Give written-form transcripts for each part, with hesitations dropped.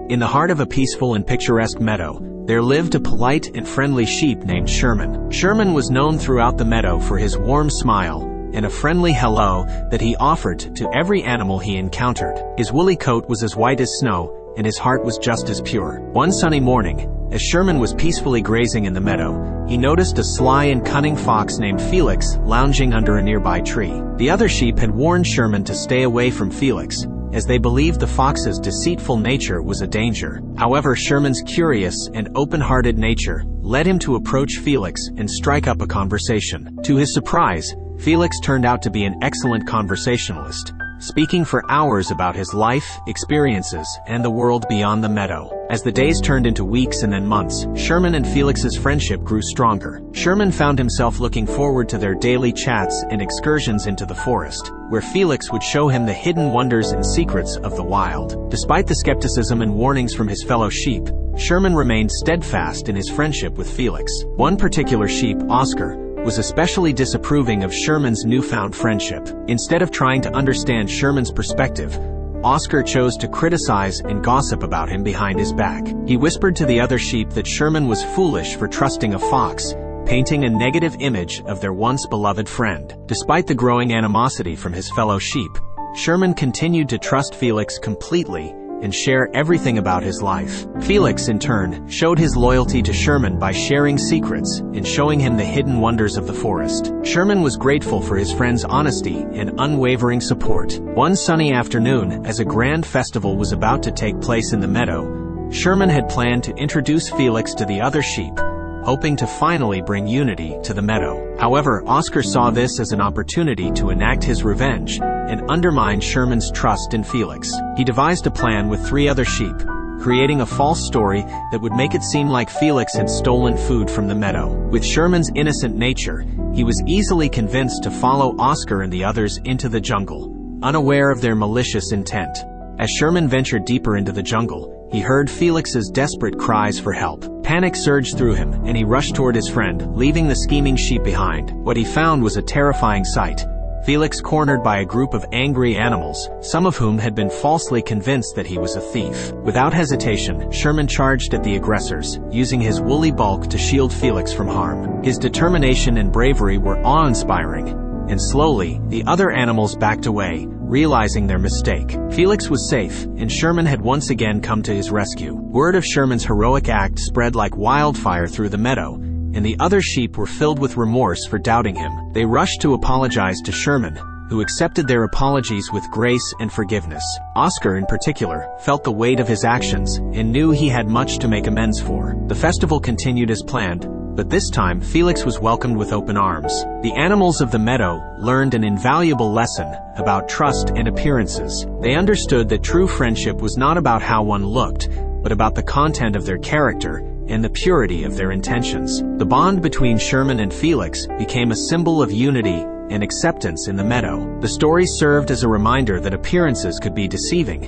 In the heart of a peaceful and picturesque meadow, there lived a polite and friendly sheep named Sherman. Sherman was known throughout the meadow for his warm smile and a friendly hello that he offered to every animal he encountered. His woolly coat was as white as snow, and his heart was just as pure. One sunny morning, as Sherman was peacefully grazing in the meadow, he noticed a sly and cunning fox named Felix lounging under a nearby tree. The other sheep had warned Sherman to stay away from Felix, as they believed the fox's deceitful nature was a danger. However, Sherman's curious and open-hearted nature led him to approach Felix and strike up a conversation. To his surprise, Felix turned out to be an excellent conversationalist, speaking for hours about his life, experiences, and the world beyond the meadow. As the days turned into weeks and then months, Sherman and Felix's friendship grew stronger. Sherman found himself looking forward to their daily chats and excursions into the forest, where Felix would show him the hidden wonders and secrets of the wild. Despite the skepticism and warnings from his fellow sheep, Sherman remained steadfast in his friendship with Felix. One particular sheep, Oscar, was especially disapproving of Sherman's newfound friendship. Instead of trying to understand Sherman's perspective, Oscar chose to criticize and gossip about him behind his back. He whispered to the other sheep that Sherman was foolish for trusting a fox, painting a negative image of their once beloved friend. Despite the growing animosity from his fellow sheep, Sherman continued to trust Felix completely and share everything about his life. Felix, in turn, showed his loyalty to Sherman by sharing secrets and showing him the hidden wonders of the forest. Sherman was grateful for his friend's honesty and unwavering support. One sunny afternoon, as a grand festival was about to take place in the meadow, Sherman had planned to introduce Felix to the other sheep, hoping to finally bring unity to the meadow. However, Oscar saw this as an opportunity to enact his revenge and undermine Sherman's trust in Felix. He devised a plan with 3 other sheep, creating a false story that would make it seem like Felix had stolen food from the meadow. With Sherman's innocent nature, he was easily convinced to follow Oscar and the others into the jungle, unaware of their malicious intent. As Sherman ventured deeper into the jungle, he heard Felix's desperate cries for help. Panic surged through him, and he rushed toward his friend, leaving the scheming sheep behind. What he found was a terrifying sight. Felix cornered by a group of angry animals, some of whom had been falsely convinced that he was a thief. Without hesitation, Sherman charged at the aggressors, using his woolly bulk to shield Felix from harm. His determination and bravery were awe-inspiring, and slowly, the other animals backed away, realizing their mistake. Felix was safe, and Sherman had once again come to his rescue. Word of Sherman's heroic act spread like wildfire through the meadow, and the other sheep were filled with remorse for doubting him. They rushed to apologize to Sherman, who accepted their apologies with grace and forgiveness. Oscar, in particular, felt the weight of his actions and knew he had much to make amends for. The festival continued as planned, but this time Felix was welcomed with open arms. The animals of the meadow learned an invaluable lesson about trust and appearances. They understood that true friendship was not about how one looked, but about the content of their character and the purity of their intentions. The bond between Sherman and Felix became a symbol of unity and acceptance in the meadow. The story served as a reminder that appearances could be deceiving,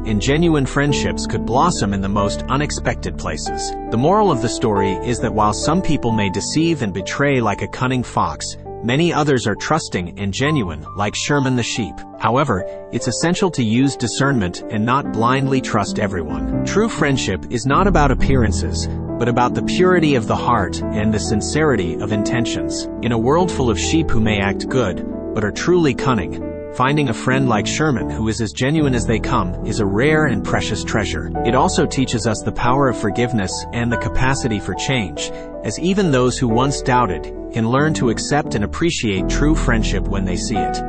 and genuine friendships could blossom in the most unexpected places. The moral of the story is that while some people may deceive and betray like a cunning fox, many others are trusting and genuine, like Sherman the sheep. However, it's essential to use discernment and not blindly trust everyone. True friendship is not about appearances, but about the purity of the heart and the sincerity of intentions. In a world full of sheep who may act good, but are truly cunning, finding a friend like Sherman who is as genuine as they come is a rare and precious treasure. It also teaches us the power of forgiveness and the capacity for change, as even those who once doubted can learn to accept and appreciate true friendship when they see it.